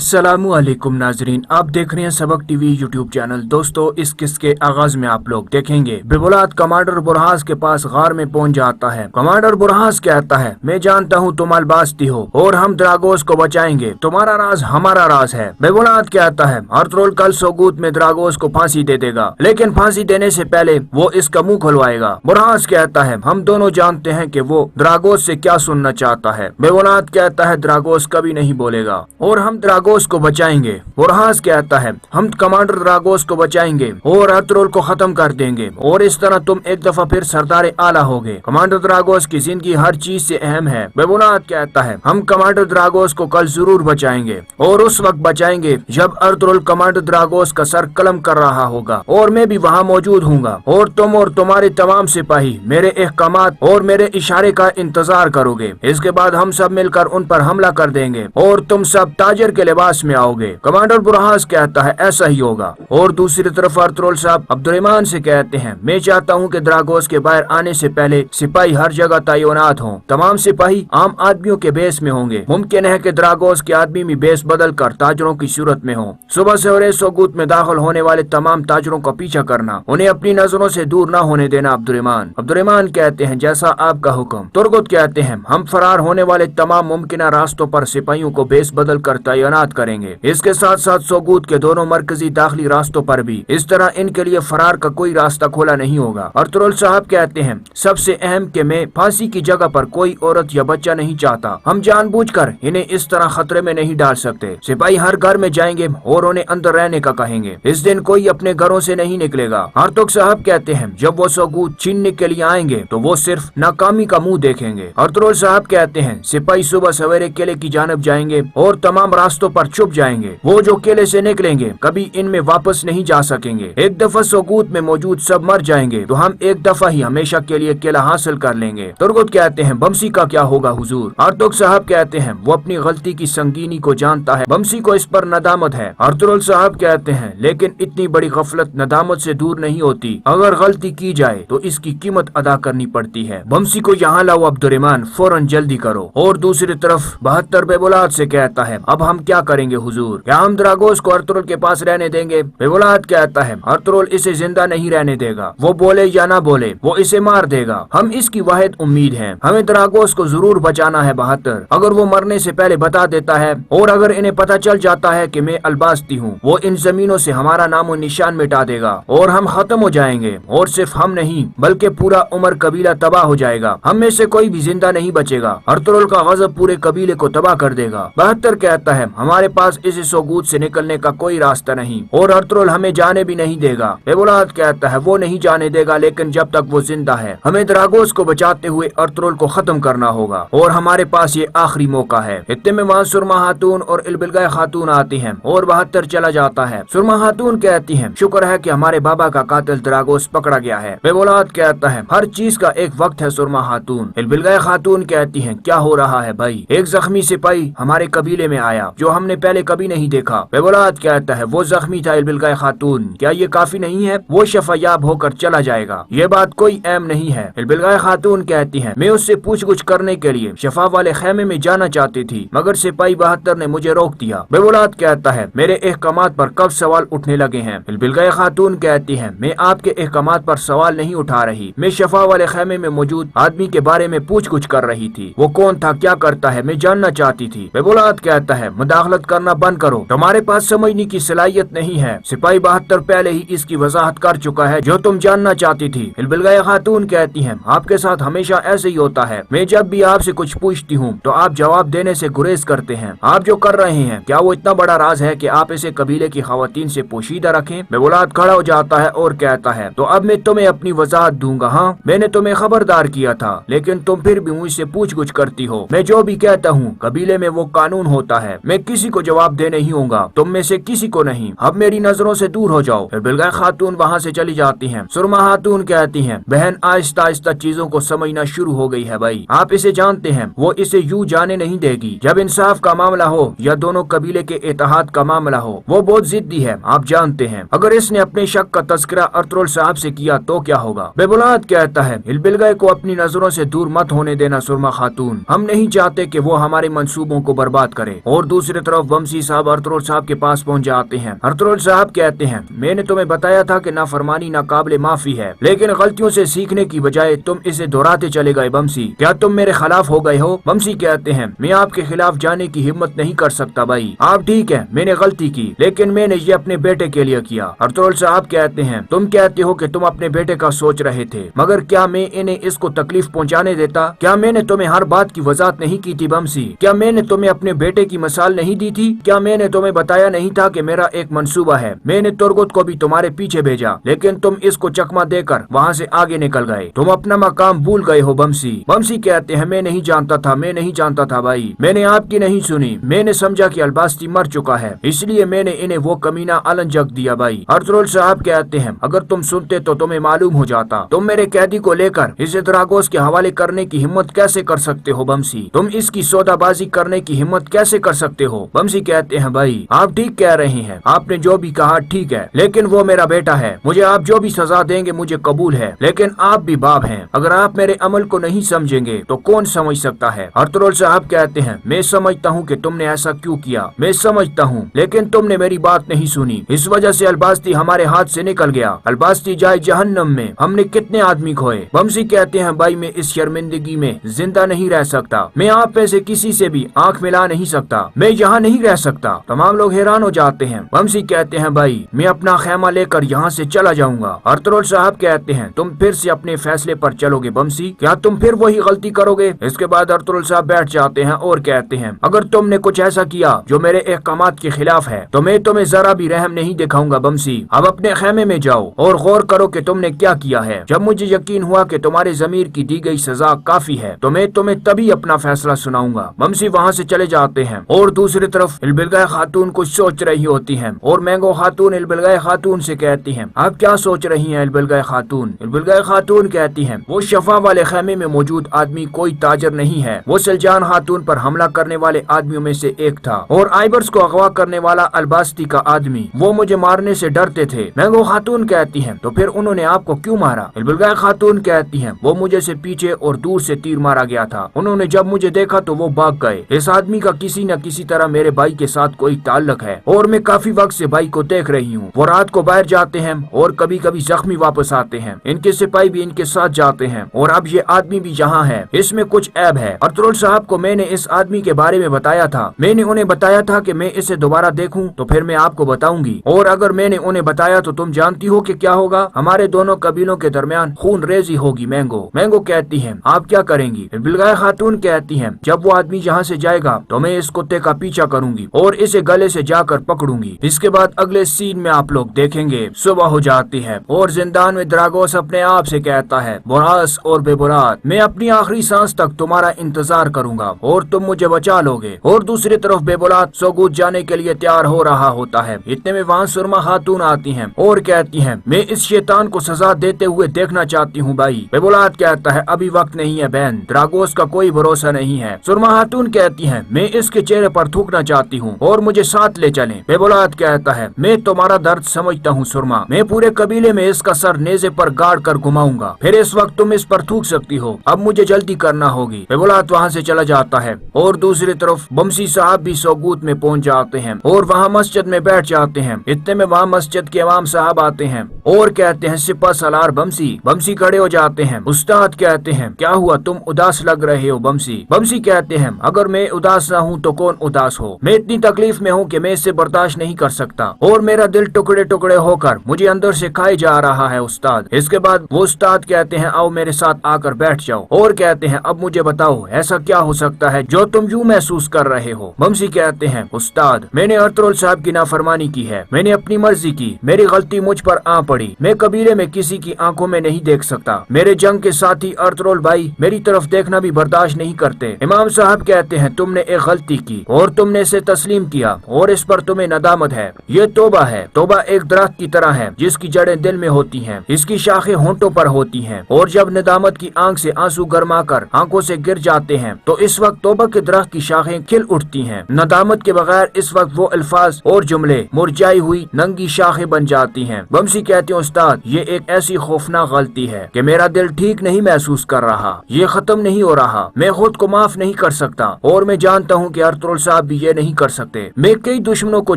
अस्सलामुअलैकुम नाजरीन, आप देख रहे हैं सबक टीवी यूट्यूब चैनल। दोस्तों, इस किस्त के आगाज में आप लोग देखेंगे बेबुलाद कमांडर बुरहास के पास गार में पहुंच जाता है। कमांडर बुरहास कहता है, मैं जानता हूं तुम अलबास्ती हो और हम द्रागोस को बचाएंगे, तुम्हारा राज हमारा राज है। बेबुलाद कहता है, अर्तुगरुल कल सोगूत में द्रागोस को फांसी दे देगा, लेकिन फांसी देने से पहले वो इसका मुंह खुलवाएगा। बुरहास कहता है, हम दोनों जानते हैं कि वो द्रागोस से क्या सुनना चाहता है। बेबुलाद कहता है, द्रागोस कभी नहीं बोलेगा और हम द्रागोस को बचाएंगे। बुरहास कहता है, हम कमांडर द्रागोस को बचाएंगे और अर्तुगरुल को खत्म कर देंगे और इस तरह तुम एक दफा फिर सरदार आला होगे। कमांडर द्रागोस की जिंदगी हर चीज से अहम है। बेबुलाद कहता है, हम कमांडर द्रागोस को कल जरूर बचाएंगे और उस वक्त बचाएंगे जब अर्तुगरुल कमांडर द्रागोस का सर कलम कर रहा होगा और मैं भी वहाँ मौजूद हूँगा और तुम और तुम्हारे तमाम सिपाही मेरे अहकामात और मेरे इशारे का इंतजार करोगे। इसके बाद हम सब मिलकर उन पर हमला कर देंगे और तुम सब ताजर के लिबास में आओगे। कमांडर बुरहास कहता है, ऐसा ही होगा। और दूसरी तरफ अर्तुगरुल साहब अब्दुर्रहमान से कहते हैं, मैं चाहता हूँ कि द्रागोस के बाहर आने से पहले सिपाही हर जगह तैनात हों। तमाम सिपाही आम आदमियों के बेस में होंगे। मुमकिन है कि द्रागोस के आदमी भी बेस बदल कर ताजरों की सूरत में हो। सुबह से सोगूत में दाखिल होने वाले तमाम ताजरों का पीछा करना, उन्हें अपनी नजरों से दूर न होने देना। अब्दुर्रहमान कहते हैं, जैसा आपका हुक्म। तुर्गुत कहते हैं, हम फरार होने वाले तमाम मुमकिन रास्तों पर सिपाहियों को बेस बदल कर तैनात करेंगे। इसके साथ साथ सोगूत के दोनों मरकजी दाखिली रास्तों पर भी। इस तरह इनके लिए फरार का कोई रास्ता खोला नहीं होगा। अर्तुगरुल साहब कहते हैं, सबसे अहम कि मैं फांसी की जगह पर कोई औरत या बच्चा नहीं चाहता। हम जानबूझकर इन्हें इस तरह खतरे में नहीं डाल सकते। सिपाही हर घर में जाएंगे और उन्हें अंदर रहने का कहेंगे। इस दिन कोई अपने घरों से नहीं निकलेगा। अर्तुगरुल साहब कहते हैं, जब वो सोगूत छीनने के लिए आएंगे तो वो सिर्फ नाकामी का मुंह देखेंगे। अर्तुगरुल साहब कहते हैं, सिपाही सुबह सवेरे किले की जानब जाएंगे और तमाम रास्तों पर छुप जाएंगे। वो जो किले से निकलेंगे कभी इनमें वापस नहीं जा सकेंगे। एक दफा सोगूत में मौजूद सब मर जाएंगे तो हम एक दफा ही हमेशा के लिए किला हासिल कर लेंगे। तुर्गुत कहते हैं, बमसी का क्या होगा हुजूर? अर्तुगरुल साहब कहते हैं, वो अपनी गलती की संगीनी को जानता है, बमसी को इस पर नदामत है। अर्तुगरुल साहब कहते हैं, लेकिन इतनी बड़ी गफलत नदामत से दूर नहीं होती। अगर गलती की जाए तो इसकी कीमत अदा करनी पड़ती है। बमसी को यहाँ लाओ अब्दुर्रहमान, फौरन जल्दी करो। और दूसरी तरफ 72 बेबुलाद से कहता है, अब हम क्या करेंगे हुजूर? क्या हम द्रागोस को अर्तुगरुल के पास रहने देंगे? बेबुलाद कहता है, अर्तुगरुल इसे जिंदा नहीं रहने देगा। वो बोले या ना बोले, वो इसे मार देगा। हम इसकी वाहिद उम्मीद है। हमें द्रागोस को जरूर बचाना है 72। अगर वो मरने से पहले बता देता है और अगर इन्हें पता चल जाता है कि मैं अलबास्ती हूँ, वो इन जमीनों से हमारा नामो निशान मिटा देगा और हम खत्म हो जाएंगे। और सिर्फ हम नहीं बल्कि पूरा उमर कबीला तबाह हो जाएगा। हम में से कोई भी जिंदा नहीं बचेगा। अर्तुगरुल का गजब पूरे कबीले को तबाह कर देगा। 72 कहता है, हमारे पास इस सोगूत से निकलने का कोई रास्ता नहीं और अर्तुगरुल हमें जाने भी नहीं देगा। बेबुलाद कहता है, वो नहीं जाने देगा, लेकिन जब तक वो जिंदा है हमें द्रागोस को बचाते हुए अर्तुगरुल को खत्म करना होगा और हमारे पास ये आखिरी मौका है। इतने में वहाँ सुरमा खातून और इल्बिलगाय खातून आती हैं और 72 चला जाता है। सुरमा खातून कहती हैं, शुक्र है कि हमारे बाबा का कातिल द्रागोस पकड़ा गया है। बेबुलाद कहता है, हर चीज का एक वक्त है सुरमा खातून। इल्बिलगाय खातून कहती हैं, क्या हो रहा है भाई? एक जख्मी सिपाही हमारे कबीले में आया जो हमने पहले कभी नहीं देखा। बेबुलाद कहता है, वो जख्मी था इल्बिलगाय खातून, क्या ये काफी नहीं है? वो शफायाब होकर चला जाएगा, ये बात कोई अहम नहीं है। इल्बिलगाय खातून कहती हैं, मैं उससे पूछगुछ करने के लिए शफा वाले खेमे में जाना चाहती थी, मगर सिपाही 72 ने मुझे रोक दिया। बेबुलाद कहता है, मेरे अहकामात पर कब सवाल उठने लगे हैं? इल्बिलगाय खातून कहती है, मैं आपके अहकामात पर सवाल नहीं उठा रही, मैं शफा वाले खेमे में मौजूद आदमी के बारे में पूछगुछ कर रही थी। वो कौन था, क्या करता है, मैं जानना चाहती थी। बेबुलाद कहता है, मुदाखलत करना बंद करो, तुम्हारे पास समझने की सलाहियत नहीं है। सिपाही 72 पहले ही इसकी वजाहत कर चुका है जो तुम जानना चाहती थी। इल्बिलगाय खातून कहती हैं, आपके साथ हमेशा ऐसे ही होता है, मैं जब भी आपसे कुछ पूछती हूँ तो आप जवाब देने से गुरेज करते हैं। आप जो कर रहे हैं क्या वो इतना बड़ा राज है कि आप इसे कबीले की खवातीन से पोशीदा रखें? बेबुलाद खड़ा हो जाता है और कहता है, तो अब मैं तुम्हें अपनी वजाहत दूंगा। हाँ, मैंने तुम्हें खबरदार किया था, लेकिन तुम फिर भी मुझसे पूछगुछ करती हो। मैं जो भी कहता हूँ कबीले में वो कानून होता है, मैं किसी को जवाब दे नहीं होगा, तुम में से किसी को नहीं। अब मेरी नजरों से दूर हो जाओ। इल्बिलगाय खातून वहाँ से चली जाती हैं। सुरमा खातून कहती हैं, बहन आहिस्ता आहिस्ता चीजों को समझना शुरू हो गई है भाई, आप इसे जानते हैं, वो इसे यूं जाने नहीं देगी। जब इंसाफ का मामला हो या दोनों कबीले के इत्तेहाद का मामला हो, वो बहुत जिद्दी है, आप जानते हैं। अगर इसने अपने शक का तस्करा अर्तुगरुल साहब से किया तो क्या होगा? बेबुलाद कहता है, इल्बिलगाय को अपनी नजरों से दूर मत होने देना सुरमा खातून, हम नहीं चाहते कि वो हमारे मंसूबों को बर्बाद करे। और दूसरी طرف बमसी साहब अर्तुगरुल साहब के पास पहुंच जाते हैं। अर्तुगरुल साहब कहते हैं, मैंने तुम्हें बताया था कि नाफरमानी नाकाबिले माफी है, लेकिन गलतियों से सीखने की बजाय तुम इसे दोहराते चले गए बमसी। क्या तुम मेरे खिलाफ हो गए हो? बमसी कहते हैं, मैं आपके खिलाफ जाने की हिम्मत नहीं कर सकता भाई। आप ठीक है, मैंने गलती की, लेकिन मैंने ये अपने बेटे के लिए किया। अर्तुगरुल साहब कहते हैं, तुम कहते हो कि तुम अपने बेटे का सोच रहे थे, मगर क्या मैं इन्हें इसको तकलीफ पहुंचाने देता? क्या मैंने तुम्हें हर बात की वजाहत नहीं की थी बमसी? क्या मैंने तुम्हें अपने बेटे की मिसाल नहीं दी थी? क्या मैंने तुम्हें बताया नहीं था कि मेरा एक मंसूबा है? मैंने तुर्गुत को भी तुम्हारे पीछे भेजा, लेकिन तुम इसको चकमा देकर वहाँ से आगे निकल गए। तुम अपना मकाम भूल गए हो बमसी। बमसी कहते हैं, मैं नहीं जानता था, मैं नहीं जानता था भाई, मैंने आपकी नहीं सुनी। मैंने समझा कि अलबास्ती मर चुका है, इसलिए मैंने इन्हें वो कमीना अलंजक दिया भाई। अर्तुगरुल साहब कहते हैं, अगर तुम सुनते तो तुम्हें मालूम हो जाता। तुम मेरे कैदी को लेकर इसे द्रागोस के हवाले करने की हिम्मत कैसे कर सकते हो बमसी? तुम इसकी सौदाबाजी करने की हिम्मत कैसे कर सकते हो? बमसी कहते हैं, भाई आप ठीक कह रहे हैं, आपने जो भी कहा ठीक है, लेकिन वो मेरा बेटा है, मुझे आप जो भी सजा देंगे मुझे कबूल है, लेकिन आप भी बाप हैं, अगर आप मेरे अमल को नहीं समझेंगे तो कौन समझ सकता है? अर्तुगरुल साहब कहते हैं, मैं समझता हूँ कि तुमने ऐसा क्यों किया, मैं समझता हूँ, लेकिन तुमने मेरी बात नहीं सुनी, इस वजह से अलबास्ती हमारे हाथ से निकल गया। अलबास्ती जाए जहन्नम में, हमने कितने आदमी खोए। बमसी कहते हैं, भाई मैं इस शर्मिंदगी में जिंदा नहीं रह सकता, मैं आप में से किसी से भी आंख मिला नहीं सकता, मैं यहाँ नहीं रह सकता। तमाम लोग हैरान हो जाते हैं। बमसी कहते हैं, भाई मैं अपना खेमा लेकर यहाँ से चला जाऊंगा। अर्तुगरुल साहब कहते हैं, तुम फिर से अपने फैसले पर चलोगे बमसी? क्या तुम फिर वही गलती करोगे? इसके बाद अर्तुगरुल साहब बैठ जाते हैं और कहते हैं, अगर तुमने कुछ ऐसा किया जो मेरे अहकामात के खिलाफ है तो मैं तुम्हें जरा भी रहम नहीं दिखाऊंगा बमसी। अब अपने खेमे में जाओ और गौर करो कि तुमने क्या किया है। जब मुझे यकीन हुआ कि तुम्हारे जमीर की दी गई सजा काफी है तो मैं तुम्हें तभी अपना फैसला सुनाऊंगा। बमसी वहाँ से चले जाते हैं और दूसरी तरफ इल्बिलगाय खातून कुछ सोच रही होती हैं और मैंगो खातून इल्बिलगाय खातून से कहती हैं, आप क्या सोच रही हैं इल्बिलगाय खातून? इल्बिलगाय खातून कहती हैं, वो शफा वाले खेमे में मौजूद आदमी कोई ताजर नहीं है, वो सलजान खातून पर हमला करने वाले आदमियों में से एक था, और आइबर्स को अगवा करने वाला अलबास्ती का आदमी, वो मुझे मारने से डरते थे। मैंगो खातून कहती हैं, तो फिर उन्होंने आपको क्यों मारा? इल्बिलगाय खातून कहती हैं, वो मुझे से पीछे और दूर से तीर मारा गया था, उन्होंने जब मुझे देखा तो वो भाग गए। इस आदमी का किसी न किसी तरह मेरे भाई के साथ कोई ताल्लुक है और मैं काफी वक्त से भाई को देख रही हूँ। वो रात को बाहर जाते हैं और कभी कभी जख्मी वापस आते हैं, इनके सिपाही भी इनके साथ जाते हैं और अब ये आदमी भी यहाँ है, इसमें कुछ ऐब है। अर्तुगरुल साहब को मैंने इस आदमी के बारे में बताया था, मैंने उन्हें बताया था कि मैं इसे दोबारा देखूं तो फिर मैं आपको बताऊंगी, और अगर मैंने उन्हें बताया तो तुम जानती हो कि क्या होगा, हमारे दोनों कबीलों के दरमियान खून रेजी होगी। मैंगो कहती है, आप क्या करेंगी? इल्बिलगाय खातून कहती है, जब वो आदमी यहाँ से जाएगा तो मैं इस कुत्ते का पीछा करूंगी और इसे गले से जाकर पकड़ूंगी। इसके बाद अगले सीन में आप लोग देखेंगे सुबह हो जाती है और जिंदान में द्रागोस अपने आप से कहता है, बुरास और बेबुरात, मैं अपनी आखिरी सांस तक तुम्हारा इंतजार करूंगा और तुम मुझे बचा लोगे। और दूसरी तरफ बेबुरात सोगूत जाने के लिए तैयार हो रहा होता है। इतने में वहाँ सुरमा खातून आती हैं और कहती हैं, मैं इस शैतान को सजा देते हुए देखना चाहती हूँ भाई। बेबुरात कहता है, अभी वक्त नहीं है बहन, द्रागोस का कोई भरोसा नहीं है। सुरमा खातून कहती है, मैं इसके चेहरे पर थूकना चाहती हूँ और मुझे साथ ले चलें। बेबुलात कहता है, मैं तुम्हारा दर्द समझता हूँ सुरमा, मैं पूरे कबीले में इसका सर नेज़े पर गाड़ कर घुमाऊंगा, फिर इस वक्त तुम इस पर थूक सकती हो, अब मुझे जल्दी करना होगी। बेबुलात वहाँ से चला जाता है और दूसरी तरफ बमसी साहब भी सोगूत में पहुँच जाते हैं और वहाँ मस्जिद में बैठ जाते हैं। इतने में वहाँ मस्जिद के इमाम साहब आते हैं और कहते हैं, सिपा सलार बमसी। बमसी खड़े हो जाते हैं। उस्ताद कहते हैं, क्या हुआ, तुम उदास लग रहे हो बमसी? बमसी कहते हैं, अगर मैं उदास ना हूँ तो कौन उदास हो, मैं इतनी तकलीफ में हूँ कि मैं इसे बर्दाश्त नहीं कर सकता और मेरा दिल टुकड़े टुकड़े होकर मुझे अंदर से खाई जा रहा है उस्ताद। इसके बाद वो उस्ताद कहते हैं, आओ मेरे साथ आकर बैठ जाओ, और कहते हैं, अब मुझे बताओ ऐसा क्या हो सकता है जो तुम यूँ महसूस कर रहे हो? बमसी कहते हैं, उस्ताद मैंने अर्तुगरुल साहब की नाफरमानी की है, मैंने अपनी मर्जी की, मेरी गलती मुझ पर आ पड़ी, मैं कबीले में किसी की आंखों में नहीं देख सकता, मेरे जंग के साथी अर्तुगरुल भाई मेरी तरफ देखना भी बर्दाश्त नहीं करते। इमाम साहब कहते हैं, तुमने एक गलती की और तुमने इसे तस्लीम किया और इस पर तुम्हें नदामत है। ये तोबा है। तोबा एक दरख्त की तरह है जिसकी जड़ें दिल में होती हैं, इसकी शाखें होंठों पर होती हैं, और जब नदामत की आंख से आंसू गरमा कर आंखों से गिर जाते हैं तो इस वक्त तोबा के दरख्त की शाखें खिल उठती हैं। नदामत के बगैर इस वक्त वो अल्फाज और जुमले मुरझाई हुई नंगी शाखें बन जाती हैं। बमसी कहते हैं, उस्ताद ये एक ऐसी खौफनाक गलती है कि मेरा दिल ठीक नहीं महसूस कर रहा, ये खत्म नहीं हो रहा, मैं खुद को माफ नहीं कर सकता और मैं जानता हूँ कि अर्तुगरुल साहब भी ये नहीं कर सकते। मैं कई दुश्मनों को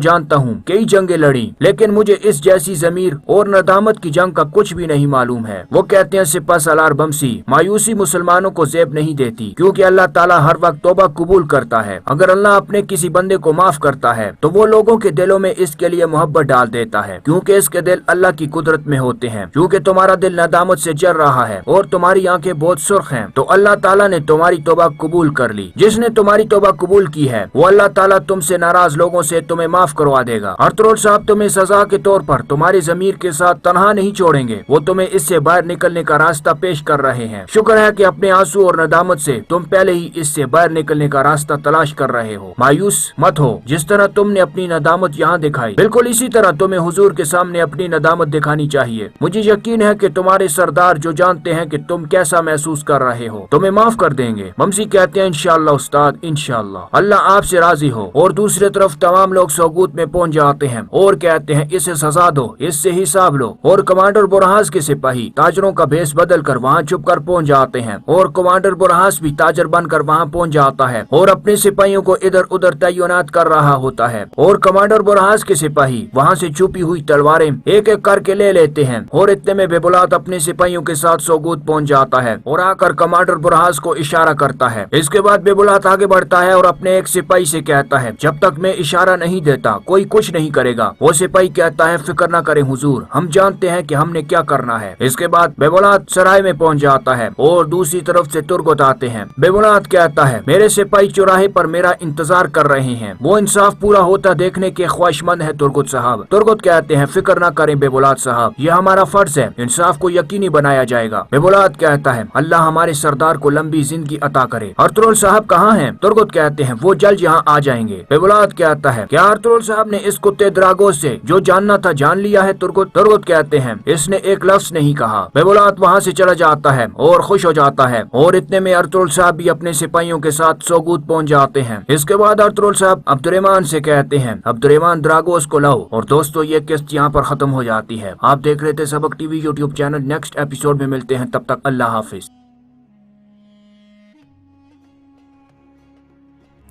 जानता हूँ, कई जंगें लड़ी, लेकिन मुझे इस जैसी ज़मीर और नदामत की जंग का कुछ भी नहीं मालूम है। वो कहते हैं सिपा सलार बमसी, मायूसी मुसलमानों को ज़ेब नहीं देती, क्योंकि अल्लाह ताला हर वक्त तौबा कबूल करता है। अगर अल्लाह अपने किसी बंदे को माफ करता है तो वो लोगों के दिलों में इसके लिए मोहब्बत डाल देता है, क्योंकि इसके दिल अल्लाह की कुदरत में होते हैं। क्योंकि तुम्हारा दिल नदामत से जल रहा है और तुम्हारी आंखें बहुत सुर्ख हैं, तो अल्लाह ताला ने तुम्हारी तौबा कबूल कर ली। जिसने तुम्हारी तौबा कबूल की है वो अल्लाह ताला तुमसे नाराज लोगों से तुम्हें माफ करवा देगा। अर्तुगरुल साहब तुम्हें सजा के तौर पर तुम्हारी ज़मीर के साथ तनहा नहीं छोड़ेंगे, वो तुम्हें इससे बाहर निकलने का रास्ता पेश कर रहे हैं। शुक्र है कि अपने आंसू और नदामत से तुम पहले ही इससे बाहर निकलने का रास्ता तलाश कर रहे हो। मायूस मत हो। जिस तरह तुमने अपनी नदामत यहाँ दिखाई, बिल्कुल इसी तरह तुम्हें हुजूर के सामने अपनी नदामत दिखानी चाहिए। मुझे यकीन है कि तुम्हारे सरदार जो जानते हैं कि तुम कैसा महसूस कर रहे हो, तुम्हें माफ कर देंगे। ममसी कहते हैं इंशाअल्लाह उस्ताद, इंशाअल्लाह, अल्लाह आपसे राजी हो। और दूसरी तरफ तमाम लोग सौगूत में पहुंच जाते हैं और कहते हैं इसे सजा दो, इससे हिसाब लो। और कमांडर बुरहास के सिपाही ताजरों का भेष बदल कर वहाँ छुप कर पहुँच जाते हैं और कमांडर बुरहास भी ताजर बनकर वहाँ पहुँच जाता है और अपने सिपाहियों को इधर उधर तैनात कर रहा होता है। और कमांडर बुरहास के सिपाही वहाँ से छुपी हुई तलवारें एक एक करके ले लेते हैं और इतने में बेबुलात अपने सिपाहियों के साथ सौगूत पहुँच जाता है और आकर कमांडर बुरहास को इशारा करता है। इसके बाद बेबुलात आगे बढ़ता है और अपने एक सिपाही से कहता है जब तक मैं इशारा नहीं देता कोई कुछ नहीं करेगा। वो सिपाही कहता है फिक्र न करें हुजूर, हम जानते हैं कि हमने क्या करना है। इसके बाद बेबुलात सराय में पहुंच जाता है और दूसरी तरफ से तुर्गत आते हैं। बेबुलात कहता है मेरे सिपाही चौराहे पर मेरा इंतजार कर रहे हैं, वो इंसाफ पूरा होता देखने के ख्वाहिशमंद है तुर्गत साहब। तुर्गत कहते हैं फिक्र न करें बेबुलात साहब, यह हमारा फर्ज है, इंसाफ को यकीनी बनाया जाएगा। बेबुलात कहता है अल्लाह हमारे सरदार को लंबी जिंदगी अता करे। अर्तुगरुल साहब कहाँ हैं? तुर्गत कहते हैं वो जल्द यहाँ आ जाएंगे। बेबुलात कहता है क्या अर्तुगरुल साहब ने इस कुत्ते द्रागोस से जो जानना था जान लिया है? तुर्गत कहते हैं इसने एक लफ्ज नहीं कहा। बेबुलात वहाँ से चला जाता है और खुश हो जाता है और इतने में अर्तुगरुल साहब भी अपने सिपाहियों के साथ सौगूत पहुँच जाते हैं। इसके बाद अर्तुगरुल साहब अब्दुर्रहमान से कहते हैं अब्दुर्रहमान द्रागोस को लाओ। और दोस्तों ये किस्त यहाँ पर खत्म हो जाती है। आप देख रहे थे सबक TV YouTube channel. Next episode में मिलते हैं, तब तक अल्लाह हाफिज।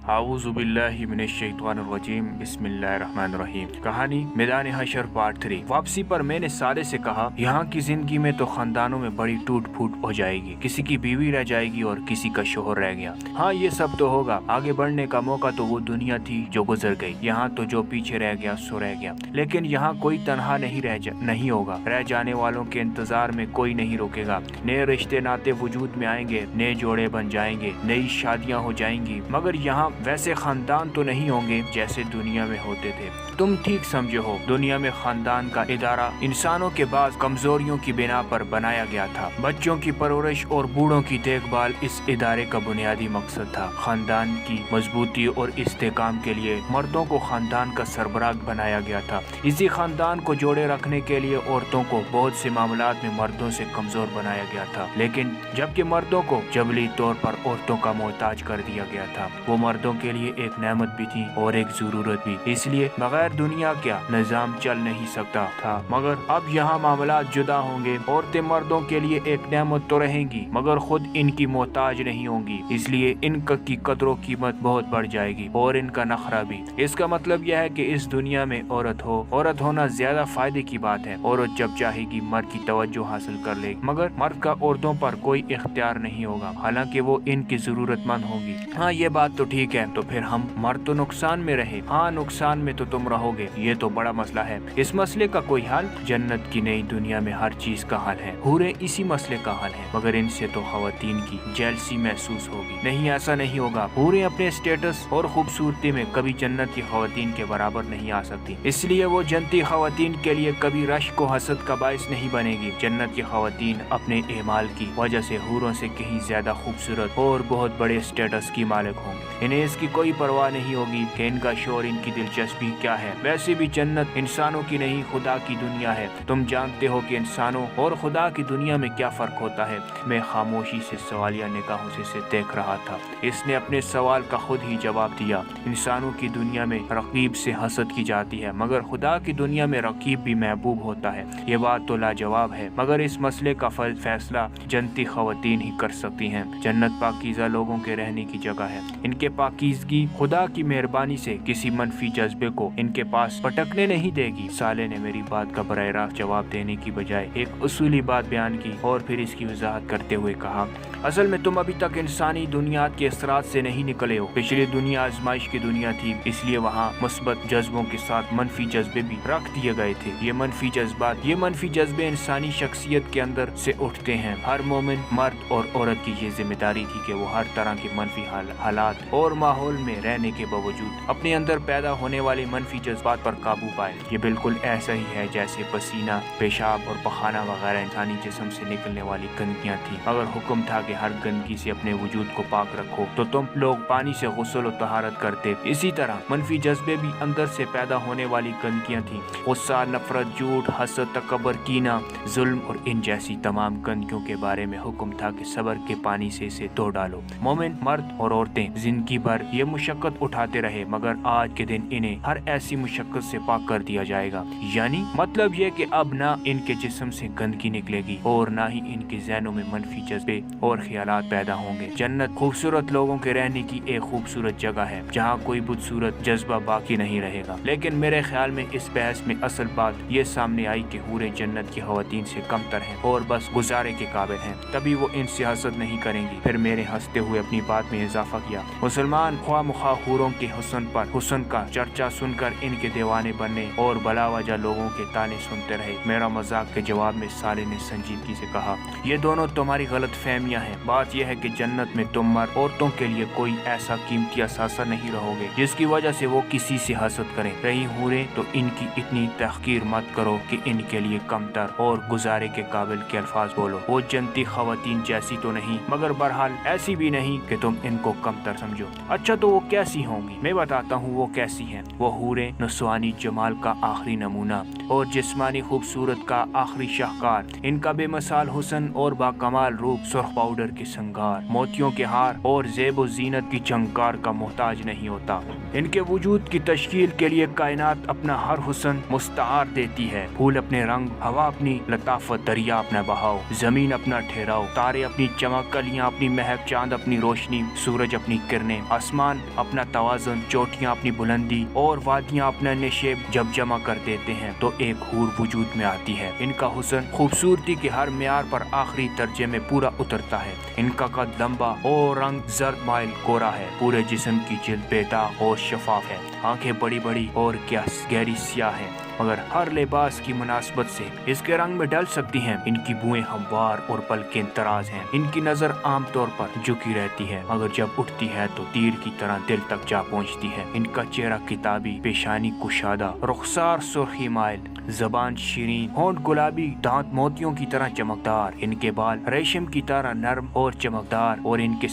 आऊज़ुबिल्लाहि मिनश्शैतानिर्रजीम, बिस्मिल्लाहिर्रहमानिर्रहीम। कहानी मैदान हशर पार्ट 3। वापसी पर मैंने सारे से कहा यहाँ की जिंदगी में तो खानदानों में बड़ी टूट फूट हो जाएगी, किसी की बीवी रह जाएगी और किसी का शोहर रह गया। हाँ ये सब तो होगा, आगे बढ़ने का मौका तो वो दुनिया थी जो गुजर गई। यहाँ तो जो पीछे रह गया सो रह गया, लेकिन यहाँ कोई तनहा नहीं होगा। रह जाने वालों के इंतजार में कोई नहीं रोकेगा। नए रिश्ते नाते वजूद में आएंगे, नए जोड़े बन जाएंगे, नई शादियाँ हो जाएंगी, मगर यहाँ वैसे खानदान तो नहीं होंगे जैसे दुनिया में होते थे। तुम ठीक समझे हो, दुनिया में खानदान का इदारा इंसानों के बाद कमजोरियों की बिना पर बनाया गया था। बच्चों की परवरिश और बूढ़ों की देखभाल इस इदारे का बुनियादी मकसद था। खानदान की मजबूती और इस्तेकाम के लिए मर्दों को खानदान का सरबराह बनाया गया था। इसी खानदान को जोड़े रखने के लिए औरतों को बहुत से मामलात में मर्दों से कमजोर बनाया गया था, लेकिन जबकि मर्दों को जबली तौर पर औरतों का मोहताज कर दिया गया था। वो मर्दों के लिए एक नेमत भी थी और एक जरूरत भी, इसलिए बगैर दुनिया क्या निजाम चल नहीं सकता था। मगर अब यहाँ मामलात जुदा होंगे। औरतें मर्दों के लिए एक नेमत तो रहेंगी, मगर खुद इनकी मोहताज नहीं होंगी, इसलिए इनकी कदर कीमत बहुत बढ़ जाएगी और इनका नखरा भी। इसका मतलब यह है कि इस दुनिया में औरत होना ज्यादा फायदे की बात है। औरत जब चाहेगी मर्द की तवज्जो हासिल कर लेगी, मगर मर्द का औरतों पर कोई इख्तियार नहीं होगा, हालांकि वो इनकी जरूरतमंद होगी। हाँ ये बात तो ठीक है, तो फिर हम मर्द तो नुकसान में रहे। हाँ नुकसान में तो तुम रहोगे, ये तो बड़ा मसला है। इस मसले का कोई हल? जन्नत की नई दुनिया में हर चीज का हल है। हूरें इसी मसले का हल है, मगर इनसे तो खवातीन की जेलसी महसूस होगी। नहीं ऐसा नहीं होगा। हूरें अपने स्टेटस और खूबसूरती में कभी जन्नत की खवातीन के बराबर नहीं आ सकती, इसलिए वो जन्नती खवातीन के लिए कभी रश्क व हसद का बायस नहीं बनेगी। जन्नत की खवातीन अपने एमाल की वजह से हूरों से कहीं ज्यादा खूबसूरत और बहुत बड़े स्टेटस की मालिक होंगी। इन्हें इसकी कोई परवाह नहीं होगी कि इनका शोर, इनकी दिलचस्पी क्या है। वैसे भी जन्नत इंसानों की नहीं खुदा की दुनिया है। तुम जानते हो कि इंसानों और खुदा की दुनिया में क्या फर्क होता है। मैं खामोशी से सवालिया निगाहों से देख रहा था। इसने अपने सवाल का खुद ही जवाब दिया। इंसानों की दुनिया में रकीब से हसद की जाती है, मगर खुदा की दुनिया में रकीब भी महबूब होता है। ये बात तो लाजवाब है, मगर इस मसले का फैसला जन्नती खवातीन ही कर सकती हैं। जन्नत पाकीज़ा लोगों के रहने की जगह है। इनके पास पाकीज़गी खुदा की मेहरबानी से किसी मनफी जज्बे को इनके पास पटकने नहीं देगी। साले ने मेरी बात का बराह रास्त जवाब देने की बजाय एक उसूली बात बयान की और फिर इसकी वजाहत करते हुए कहा, असल में तुम अभी तक इंसानी दुनिया के असरात से नहीं निकले हो। पिछली दुनिया आजमाइश की दुनिया थी, इसलिए वहाँ मुस्बत जज्बों के साथ मनफी जज्बे भी रख दिए गए थे। ये मनफी जज्बे इंसानी शख्सियत के अंदर से उठते हैं। हर मोमिन मर्द और औरत की ये जिम्मेदारी थी कि वो हर तरह के मनफी हालात और माहौल में रहने के बावजूद अपने अंदर पैदा होने वाले मनफी जज्बात पर काबू पाए। ये बिल्कुल ऐसा ही है जैसे पसीना, पेशाब और पखाना वगैरह इंसानी जिस्म से निकलने वाली गंदगियाँ थी। अगर हुक्म था कि हर गंदगी से अपने वजूद को पाक रखो तो तुम लोग पानी से गुस्ल और तहारत करते। इसी तरह मनफी जज्बे भी अंदर से पैदा होने वाली गंदगियाँ थी। गुस्सा, नफरत, झूठ, हसद, तकबर, कीना, जुल्म और इन जैसी तमाम गंदगियों के बारे में हुक्म था कि सब्र के पानी से इसे धो डालो। मोमिन मर्द और औरतें जिंदगी भर ये मुशक्कत उठाते रहे, मगर आज के दिन इन्हें हर ऐसी मुशक्कत से पाक कर दिया जाएगा। यानी मतलब ये कि अब ना इनके जिस्म से गंदगी निकलेगी और ना ही इनके ज़हनों में मनफी जज्बे और ख्यालात पैदा होंगे। जन्नत खूबसूरत लोगों के रहने की एक खूबसूरत जगह है जहाँ कोई बदसूरत जज्बा बाकी नहीं रहेगा। लेकिन मेरे ख्याल में इस बहस में असल बात ये सामने आई कि हूरें जन्नत की खवातीन से कमतर हैं और बस गुजारे के काबिल हैं, तभी वो इनसे हसद नहीं करेंगी। फिर मेरे हंसते हुए अपनी बात में इजाफा किया, मुसलमान ख्वाह मुख्वाह हूरों के हुस्न का चर्चा सुनकर इनके दीवाने बनने और भला वजह लोगों के ताने सुनते रहे। मेरा मजाक के जवाब में साले ने संजीदगी से कहा, ये दोनों तुम्हारी गलत फहमियाँ हैं। बात यह है कि जन्नत में तुम मर्द औरतों के लिए कोई ऐसा कीमती असासा नहीं रहोगे जिसकी वजह से वो किसी से हसद करें। रही हूरें तो इनकी इतनी तहकीर मत करो कि इनके लिए कमतर और गुजारे के काबिल के अल्फाज बोलो। वो जन्नती खवातीन जैसी तो नहीं, मगर बहरहाल ऐसी भी नहीं कि तुम इनको कमतर समझो। अच्छा तो वो कैसी होंगी? मैं बताता हूँ वो कैसी हैं। वो हूरें नुस्वानी जमाल का आखिरी नमूना और जिस्मानी खूबसूरत का आखिरी शाहकार। इनका बेमिसाल हुस्न और बाकमाल रूप सुर्ख पाउडर के संगार, मोतियों के हार और ज़ेब व ज़ीनत की झंकार का मोहताज नहीं होता। इनके वजूद की तश्कील के लिए कायनात अपना हर हुस्न मुस्तार देती है। फूल अपने रंग, हवा अपनी लताफत, दरिया अपना बहाव, जमीन अपना ठहराव, तारे अपनी चमक, कलियां अपनी महक, चांद अपनी रोशनी, सूरज अपनी किरणें, आसमान अपना तवाज़ुन, चोटियां अपनी बुलंदी और वादियां अपना निशेब जब जमा कर देते हैं तो एक हूर वजूद में आती है। इनका हुस्न खूबसूरती के हर मेयार पर आखिरी दर्जे में पूरा उतरता है। इनका कद लंबा और रंग जर्द माइल गोरा है। पूरे जिस्म की जिल्द बेदाग और शफाफ है। आंखें बड़ी बड़ी और क्या गहरी स्याह है, मगर हर लिबास की मुनासबत से इसके रंग में ढल सकती हैं। इनकी बुएं हमवार और पलकें दराज हैं। इनकी नजर आमतौर पर झुकी रहती है, मगर जब उठती है तो तीर की तरह दिल तक जा पहुंचती है। इनका चेहरा किताबी, पेशानी कुशादा, रुखसार सुर्खी माइल, जबान शीरीन, होंठ गुलाबी, दांत मोतियों की तरह चमकदार। इनके बाल रेशम की तरह नर्म और चमकदार और इनके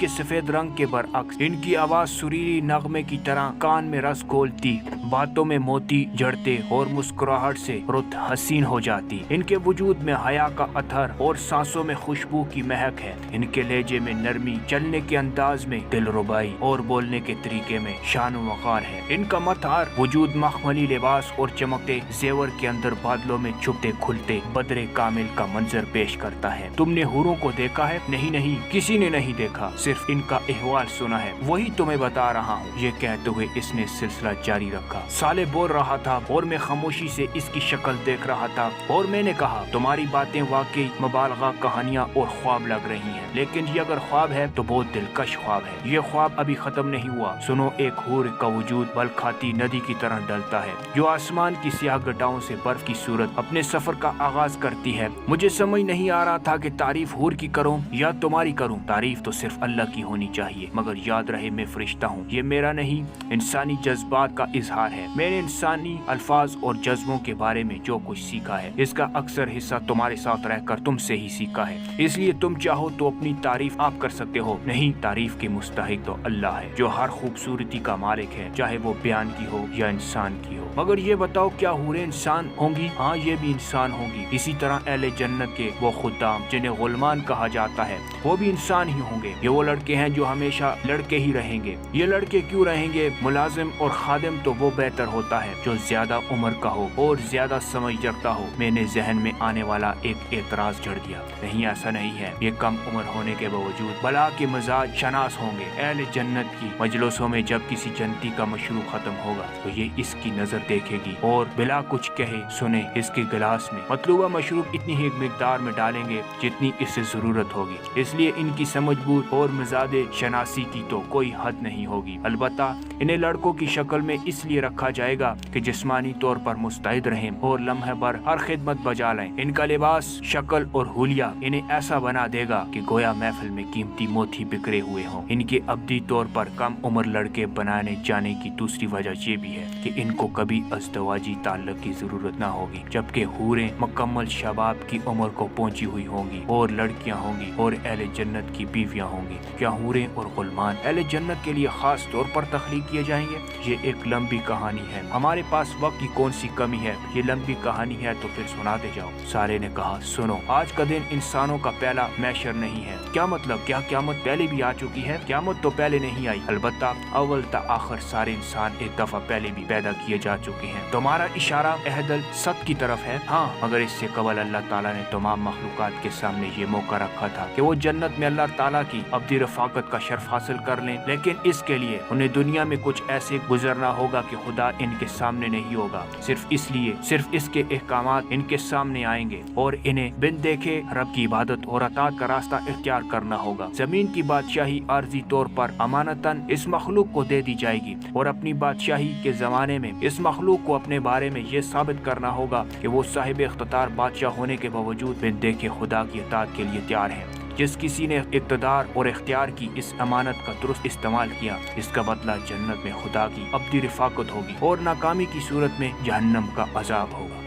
सफेद रंग के बरअक्स इनकी आवाज सुरीली नगमे की तरह कान में रस घोलती, बातों में मोती जड़ते और मुस्कुराहट से रुत हसीन हो जाती। इनके वजूद में हया का अथर और सांसों में खुशबू की महक है। इनके लहजे में नरमी, चलने के अंदाज में दिलरुबाई और बोलने के तरीके में शान व वक़ार है। इनका मतहार वजूद मखमली लिबास और चमकते जेवर के अंदर बादलों में छुपते खुलते बदरे कामिल का मंजर पेश करता है। तुमने हूरों को देखा है? नहीं, किसी ने नहीं देखा, सिर्फ इनका अहवाल सुना है, वही तुम्हें बता रहा हूँ। ये कहते हुए इसने सिलसिला जारी रखा। साले बोल रहा था और मैं खामोशी से इसकी शक्ल देख रहा था और मैंने कहा, तुम्हारी बातें वाकई मुबालगा कहानियाँ और ख्वाब लग रही हैं, लेकिन ये अगर ख्वाब है तो बहुत दिलकश ख्वाब है। ये ख्वाब अभी खत्म नहीं हुआ। सुनो, एक हूर का वजूद बल खाती नदी की तरह डलता है जो आसमान की स्याह घटाओं से बर्फ की सूरत अपने सफर का आगाज करती है। मुझे समझ नहीं आ रहा था कि तारीफ हूर की करूं या तुम्हारी करूं। तारीफ तो सिर्फ अल्लाह की होनी चाहिए, मगर याद रहे मैं फरिश्ता हूँ। ये मेरा नहीं, इंसानी जज्बात का इजहार है। मैंने इंसानी अल्फाज और जज्बों के बारे में जो कुछ सीखा है, इसका अक्सर हिस्सा तुम्हारे साथ रहकर तुमसे ही सीखा है। इसलिए तुम चाहो तो अपनी तारीफ आप कर सकते हो। नहीं, तारीफ के मुस्तहिक तो अल्लाह है जो हर खूबसूरती का मालिक है, चाहे वो बयान की हो या इंसान की हो। मगर ये बताओ, क्या हूरें इंसान होंगी? हाँ, ये भी इंसान होंगी। इसी तरह अहले जन्नत के वो खुद्दाम जिन्हें गुलमान कहा जाता है, वो भी इंसान ही होंगे। ये वो लड़के हैं जो हमेशा लड़के ही रहेंगे। ये लड़के क्यों रहेंगे? मुलाजिम और खादिम तो वो بہتر ہوتا ہے جو زیادہ عمر کا ہو اور زیادہ سمجھ رکھتا ہو۔ میں نے ذہن میں آنے والا ایک اعتراض جڑ دیا، نہیں ایسا نہیں ہے، یہ کم عمر ہونے کے باوجود بلا کے مزاج شناس ہوں گے۔ اہل جنت کی مجلسوں میں جب کسی جنتی کا مشروب ختم ہوگا تو یہ اس کی نظر دیکھے گی اور بلا کچھ کہے سنے اس کے گلاس میں مطلوبہ مشروب اتنی ہی مقدار میں ڈالیں گے جتنی اس سے ضرورت ہوگی۔ اس لیے ان کی سمجھ بوجھ اور مزاج شناسی کی تو کوئی حد نہیں ہوگی۔ البتہ انہیں لڑکوں کی شکل میں اس لیے رکھا جائے گا کہ جسمانی طور پر مستعد رہیں اور لمحے بھر ہر خدمت بجا لیں۔ ان کا لباس، شکل اور حلیہ انہیں ایسا بنا دے گا کہ گویا محفل میں قیمتی موتی بکھرے ہوئے ہوں۔ ان کے ابدی طور پر کم عمر لڑکے بنانے جانے کی دوسری وجہ یہ بھی ہے کہ ان کو کبھی ازدواجی تعلق کی ضرورت نہ ہوگی، جبکہ حوریں مکمل شباب کی عمر کو پہنچی ہوئی ہوں گی اور لڑکیاں ہوں گی اور اہل جنت کی بیویاں ہوں گی۔ کیا حوریں اور غلمان اہل جنت کے لیے خاص طور پر تخلیق کیے جائیں گے؟ یہ ایک لمبی کہانی ہے، ہمارے پاس وقت کی کون سی کمی ہے؟ یہ لمبی کہانی ہے تو پھر سناتے جاؤ۔ سارے نے کہا، سنو، آج کا دن انسانوں کا پہلا محشر نہیں ہے۔ کیا مطلب؟ کیا قیامت پہلے بھی آ چکی ہے؟ قیامت تو پہلے نہیں آئی، البتہ اول تا آخر سارے انسان ایک دفعہ پہلے بھی پیدا کیے جا چکے ہیں۔ تمہارا اشارہ عہد الصد کی طرف ہے؟ ہاں، مگر اس سے قبل اللہ تعالیٰ نے تمام مخلوقات کے سامنے یہ موقع رکھا تھا کہ وہ جنت میں اللہ تعالیٰ کی ابدی رفاقت کا شرف حاصل کر لیں، لیکن اس کے لیے انہیں دنیا میں کچھ ایسے گزرنا ہوگا کہ خدا ان کے سامنے نہیں ہوگا۔ صرف اس کے احکامات ان کے سامنے آئیں گے اور انہیں بن دیکھے رب کی عبادت اور اطاعت کا راستہ اختیار کرنا ہوگا۔ زمین کی بادشاہی عارضی طور پر امانتاً اس مخلوق کو دے دی جائے گی اور اپنی بادشاہی کے زمانے میں اس مخلوق کو اپنے بارے میں یہ ثابت کرنا ہوگا کہ وہ صاحب اختیار بادشاہ ہونے کے باوجود بن دیکھے خدا کی اطاعت کے لیے تیار ہے۔ جس کسی نے اقتدار اور اختیار کی اس امانت کا درست استعمال کیا، اس کا بدلہ جنت میں خدا کی ابدی رفاقت ہوگی اور ناکامی کی صورت میں جہنم کا عذاب ہوگا۔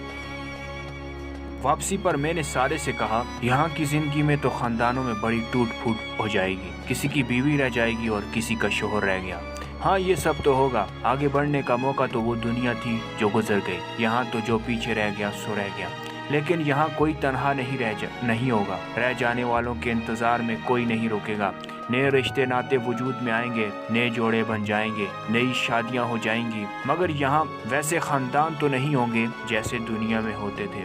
واپسی پر میں نے سارے سے کہا، یہاں کی زندگی میں تو خاندانوں میں بڑی ٹوٹ پھوٹ ہو جائے گی، کسی کی بیوی رہ جائے گی اور کسی کا شوہر رہ گیا۔ ہاں، یہ سب تو ہوگا، آگے بڑھنے کا موقع تو وہ دنیا تھی جو گزر گئی، یہاں تو جو پیچھے رہ گیا سو رہ گیا۔ لیکن یہاں کوئی تنہا نہیں ہوگا، رہ جانے والوں کے انتظار میں کوئی نہیں روکے گا۔ نئے رشتے ناتے وجود میں آئیں گے، نئے جوڑے بن جائیں گے، نئی شادیاں ہو جائیں گی، مگر یہاں ویسے خاندان تو نہیں ہوں گے جیسے دنیا میں ہوتے تھے۔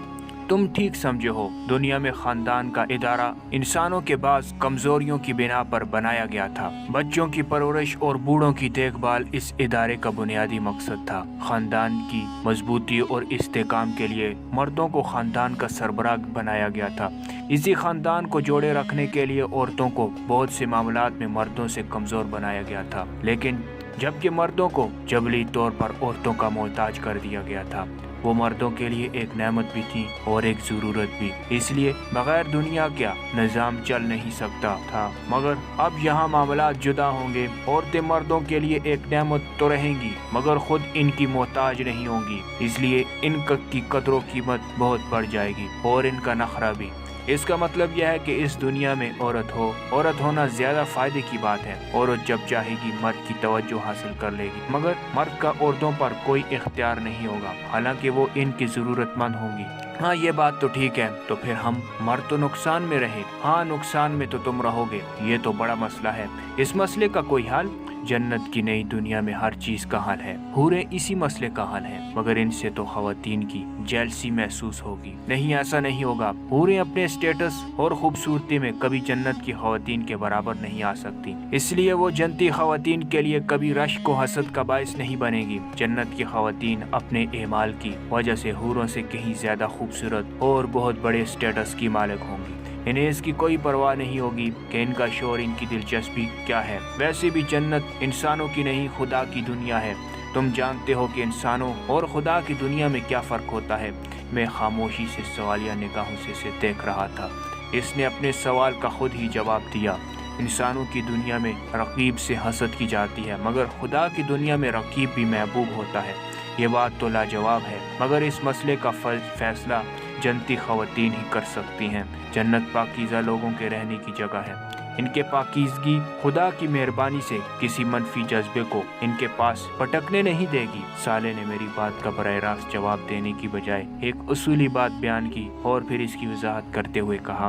تم ٹھیک سمجھے ہو، دنیا میں خاندان کا ادارہ انسانوں کے بعض کمزوریوں کی بنا پر بنایا گیا تھا۔ بچوں کی پرورش اور بوڑھوں کی دیکھ بھال اس ادارے کا بنیادی مقصد تھا۔ خاندان کی مضبوطی اور استحکام کے لیے مردوں کو خاندان کا سربراہ بنایا گیا تھا۔ اسی خاندان کو جوڑے رکھنے کے لیے عورتوں کو بہت سے معاملات میں مردوں سے کمزور بنایا گیا تھا، لیکن جبکہ مردوں کو جبلی طور پر عورتوں کا محتاج کر دیا گیا تھا، وہ مردوں کے لیے ایک نعمت بھی تھی اور ایک ضرورت بھی، اس لیے بغیر دنیا کا نظام چل نہیں سکتا تھا۔ مگر اب یہاں معاملات جدا ہوں گے، عورتیں مردوں کے لیے ایک نعمت تو رہیں گی مگر خود ان کی محتاج نہیں ہوں گی، اس لیے ان کی قدر و قیمت بہت بڑھ جائے گی اور ان کا نخرہ بھی۔ اس کا مطلب یہ ہے کہ اس دنیا میں عورت ہونا زیادہ فائدے کی بات ہے۔ عورت جب چاہے گی مرد کی توجہ حاصل کر لے گی، مگر مرد کا عورتوں پر کوئی اختیار نہیں ہوگا، حالانکہ وہ ان کی ضرورت مند ہوں گی۔ ہاں، یہ بات تو ٹھیک ہے، تو پھر ہم مرد تو نقصان میں رہے۔ ہاں، نقصان میں تو تم رہو گے، یہ تو بڑا مسئلہ ہے۔ اس مسئلے کا کوئی حل؟ جنت کی نئی دنیا میں ہر چیز کا حل ہے، حوریں اسی مسئلے کا حل ہے، مگر ان سے تو خواتین کی جیلسی محسوس ہوگی۔ نہیں، ایسا نہیں ہوگا، حوریں اپنے اسٹیٹس اور خوبصورتی میں کبھی جنت کی خواتین کے برابر نہیں آ سکتی، اس لیے وہ جنتی خواتین کے لیے کبھی رشک و حسد کا باعث نہیں بنے گی۔ جنت کی خواتین اپنے اعمال کی وجہ سے حوروں سے کہیں زیادہ خوبصورت اور بہت بڑے اسٹیٹس کی مالک ہوں گی، انہیں اس کی کوئی پرواہ نہیں ہوگی کہ ان کا شوہر ان کی دلچسپی کیا ہے۔ ویسے بھی جنت انسانوں کی نہیں خدا کی دنیا ہے۔ تم جانتے ہو کہ انسانوں اور خدا کی دنیا میں کیا فرق ہوتا ہے؟ میں خاموشی سے سوالیہ نگاہوں سے دیکھ رہا تھا۔ اس نے اپنے سوال کا خود ہی جواب دیا۔ انسانوں کی دنیا میں رقیب سے حسد کی جاتی ہے، مگر خدا کی دنیا میں رقیب بھی محبوب ہوتا ہے۔ یہ بات تو لاجواب ہے، مگر اس مسئلے کا فیصلہ جنتی خواتین ہی کر سکتی ہیں۔ جنت پاکیزہ لوگوں کے رہنے کی جگہ ہے، ان کے پاکیزگی خدا کی مہربانی سے کسی منفی جذبے کو ان کے پاس پٹکنے نہیں دے گی۔ سالے نے میری بات کا براہ راست جواب دینے کی بجائے ایک اصولی بات بیان کی اور پھر اس کی وضاحت کرتے ہوئے کہا،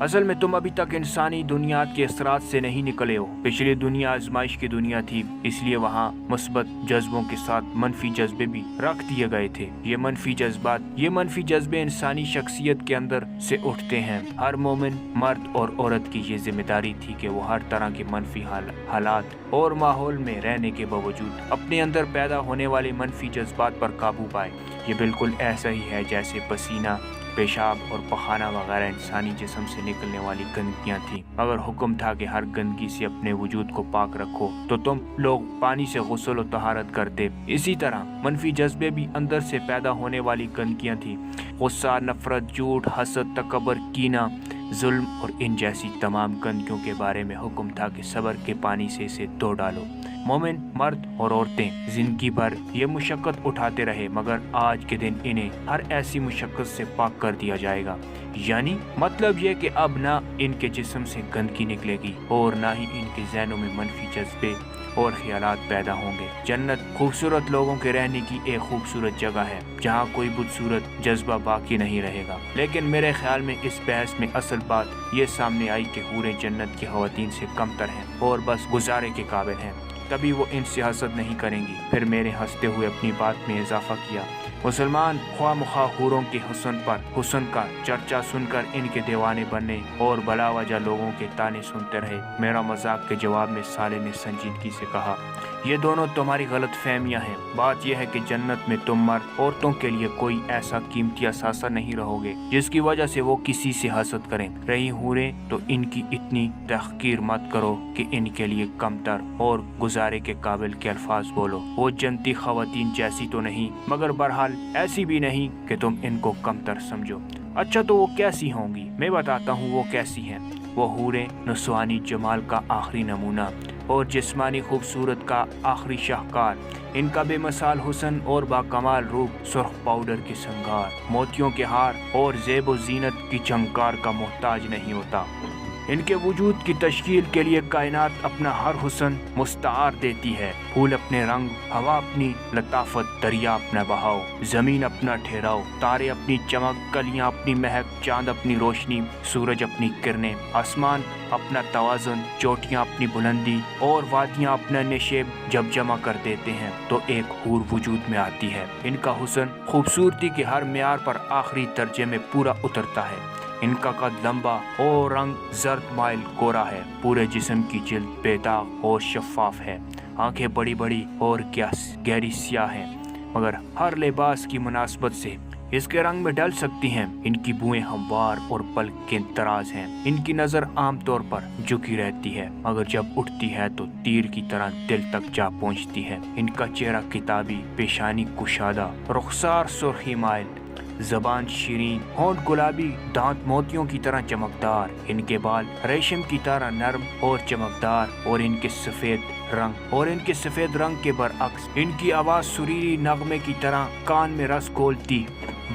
اصل میں تم ابھی تک انسانی دنیات کے اثرات سے نہیں نکلے ہو۔ پچھلی دنیا آزمائش کی دنیا تھی، اس لیے وہاں مثبت جذبوں کے ساتھ منفی جذبے بھی رکھ دیے گئے تھے۔ یہ منفی جذبے انسانی شخصیت کے اندر سے اٹھتے ہیں۔ ہر مومن مرد اور عورت کی یہ ذمہ داری تھی کہ وہ ہر طرح کے منفی حالات اور ماحول میں رہنے کے باوجود اپنے اندر پیدا ہونے والے منفی جذبات پر قابو پائے۔ یہ بالکل ایسا ہی ہے جیسے پسینہ، پیشاب اور پخانہ وغیرہ انسانی جسم سے نکلنے والی گندگیاں تھیں۔ اگر حکم تھا کہ ہر گندگی سے اپنے وجود کو پاک رکھو تو تم لوگ پانی سے غسل و طہارت کرتے۔ اسی طرح منفی جذبے بھی اندر سے پیدا ہونے والی گندگیاں تھیں۔ غصہ، نفرت، جھوٹ، حسد، تکبر، کینہ، ظلم اور ان جیسی تمام گندگیوں کے بارے میں حکم تھا کہ صبر کے پانی سے اسے دھو ڈالو۔ مومن مرد اور عورتیں زندگی بھر یہ مشقت اٹھاتے رہے، مگر آج کے دن انہیں ہر ایسی مشقت سے پاک کر دیا جائے گا۔ یعنی مطلب یہ کہ اب نہ ان کے جسم سے گندگی نکلے گی اور نہ ہی ان کے ذہنوں میں منفی جذبے اور خیالات پیدا ہوں گے۔ جنت خوبصورت لوگوں کے رہنے کی ایک خوبصورت جگہ ہے جہاں کوئی بدصورت جذبہ باقی نہیں رہے گا۔ لیکن میرے خیال میں اس بحث میں اصل بات یہ سامنے آئی کہ حوریں جنت کی خواتین سے کم تر ہیں اور بس گزارے کے قابل ہیں، تبھی وہ ان سے حسد نہیں کریں گی۔ پھر میرے ہنستے ہوئے اپنی بات میں اضافہ کیا، مسلمان خواہ مخواہ حوروں کے حسن کا چرچا سن کر ان کے دیوانے بننے اور بلا وجہ لوگوں کے تانے سنتے رہے۔ میرا مذاق کے جواب میں صالح نے سنجیدگی سے کہا، یہ دونوں تمہاری غلط فہمیاں ہیں۔ بات یہ ہے کہ جنت میں تم مرد عورتوں کے لیے کوئی ایسا قیمتی اثاثہ نہیں رہو گے جس کی وجہ سے وہ کسی سے حسد کریں۔ رہی حوریں تو ان کی اتنی تحقیر مت کرو کہ ان کے لیے کمتر اور گزارے کے قابل کے الفاظ بولو۔ وہ جنتی خواتین جیسی تو نہیں، مگر بہرحال ایسی بھی نہیں کہ تم ان کو کمتر سمجھو۔ اچھا تو وہ کیسی ہوں گی؟ میں بتاتا ہوں وہ کیسی ہیں۔ وہ حوریں نسوانی جمال کا آخری نمونہ اور جسمانی خوبصورت کا آخری شاہکار، ان کا بے مثال حسن اور باکمال روپ سرخ پاؤڈر کے سنگار، موتیوں کے ہار اور زیب و زینت کی جھنکار کا محتاج نہیں ہوتا۔ ان کے وجود کی تشکیل کے لیے کائنات اپنا ہر حسن مستعار دیتی ہے۔ پھول اپنے رنگ، ہوا اپنی لطافت، دریا اپنا بہاؤ، زمین اپنا ٹھہراؤ، تارے اپنی چمک، کلیاں اپنی مہک، چاند اپنی روشنی، سورج اپنی کرنیں، آسمان اپنا توازن، چوٹیاں اپنی بلندی اور وادیاں اپنا نشیب جب جمع کر دیتے ہیں تو ایک حور وجود میں آتی ہے۔ ان کا حسن خوبصورتی کے ہر معیار پر آخری درجے میں پورا اترتا ہے۔ ان کا قد لمبا اور رنگ زرد مائل گورا ہے، پورے جسم کی جلد بے داغ اور شفاف ہے، آنکھیں بڑی بڑی اور گہری سیاہ ہیں، مگر ہر لباس کی مناسبت سے اس کے رنگ میں ڈل سکتی ہیں۔ ان کی بوئیں ہموار اور پلک کے دراز ہیں۔ ان کی نظر عام طور پر جھکی رہتی ہے، مگر جب اٹھتی ہے تو تیر کی طرح دل تک جا پہنچتی ہے۔ ان کا چہرہ کتابی، پیشانی کشادہ، رخسار سرخی مائل، زبان شیرین، ہونٹ گلابی، دانت موتیوں کی طرح چمکدار، ان کے بال ریشم کی طرح نرم اور چمکدار اور ان کے سفید رنگ کے برعکس ان کی آواز سریلی نغمے کی طرح کان میں رس گھولتی،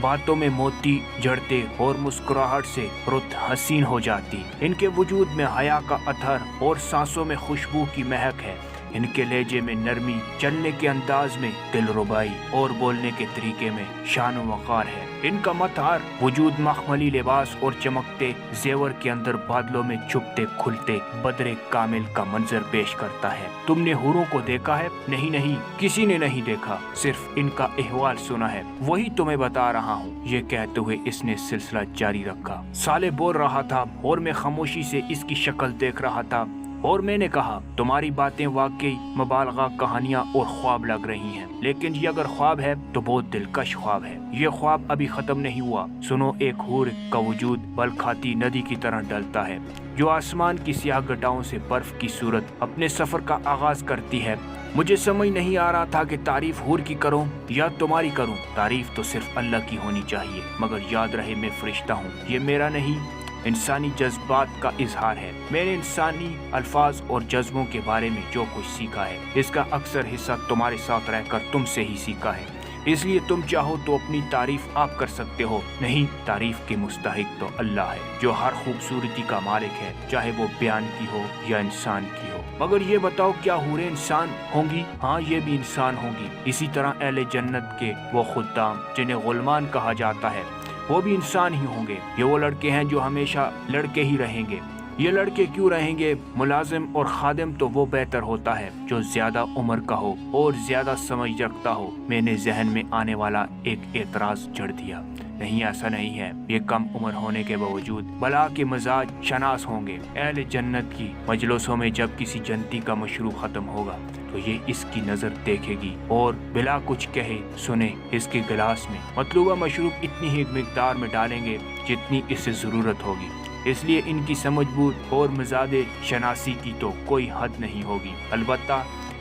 باتوں میں موتی جڑتے اور مسکراہٹ سے رت حسین ہو جاتی۔ ان کے وجود میں حیا کا عطر اور سانسوں میں خوشبو کی مہک ہے۔ ان کے لہجے میں نرمی، چلنے کے انداز میں دلربائی اور بولنے کے طریقے میں شان و وقار ہے۔ ان کا مظہر وجود مخملی لباس اور چمکتے زیور کے اندر بادلوں میں چھپتے کھلتے بدر کامل کا منظر پیش کرتا ہے۔ تم نے حوروں کو دیکھا ہے؟ نہیں، کسی نے نہیں دیکھا، صرف ان کا احوال سنا ہے، وہی تمہیں بتا رہا ہوں۔ یہ کہتے ہوئے اس نے سلسلہ جاری رکھا۔ صالح بول رہا تھا اور میں خاموشی سے اس کی شکل دیکھ رہا تھا اور میں نے کہا، تمہاری باتیں واقعی مبالغہ کہانیاں اور خواب لگ رہی ہیں، لیکن یہ اگر خواب ہے تو بہت دلکش خواب ہے۔ یہ خواب ابھی ختم نہیں ہوا۔ سنو، ایک حور کا وجود بل کھاتی ندی کی طرح ڈلتا ہے جو آسمان کی سیاہ گٹاؤں سے برف کی صورت اپنے سفر کا آغاز کرتی ہے۔ مجھے سمجھ نہیں آ رہا تھا کہ تعریف حور کی کروں یا تمہاری کروں۔ تعریف تو صرف اللہ کی ہونی چاہیے، مگر یاد رہے میں فرشتہ ہوں، یہ میرا نہیں، انسانی جذبات کا اظہار ہے۔ میں نے انسانی الفاظ اور جذبوں کے بارے میں جو کچھ سیکھا ہے اس کا اکثر حصہ تمہارے ساتھ رہ کر تم سے ہی سیکھا ہے، اس لیے تم چاہو تو اپنی تعریف آپ کر سکتے ہو۔ نہیں، تعریف کے مستحق تو اللہ ہے جو ہر خوبصورتی کا مالک ہے، چاہے وہ بیان کی ہو یا انسان کی ہو۔ مگر یہ بتاؤ، کیا حوریں انسان ہوں گی؟ ہاں، یہ بھی انسان ہوں گی۔ اسی طرح اہل جنت کے وہ خدام جنہیں غلمان کہا جاتا ہے، وہ بھی انسان ہی ہوں گے۔ یہ وہ لڑکے ہیں جو ہمیشہ لڑکے ہی رہیں گے۔ یہ لڑکے کیوں رہیں گے؟ ملازم اور خادم تو وہ بہتر ہوتا ہے جو زیادہ عمر کا ہو اور زیادہ سمجھ رکھتا ہو۔ میں نے ذہن میں آنے والا ایک اعتراض جڑ دیا، نہیں ایسا نہیں ہے، یہ کم عمر ہونے کے باوجود بلا کے مزاج شناس ہوں گے۔ اہل جنت کی مجلسوں میں جب کسی جنتی کا مشروب ختم ہوگا تو یہ اس کی نظر دیکھے گی اور بلا کچھ کہے سنے اس کے گلاس میں مطلوبہ مشروب اتنی ہی مقدار میں ڈالیں گے جتنی اسے ضرورت ہوگی۔ اس لیے ان کی سمجھ بوجھ اور مزاج شناسی کی تو کوئی حد نہیں ہوگی۔ البتہ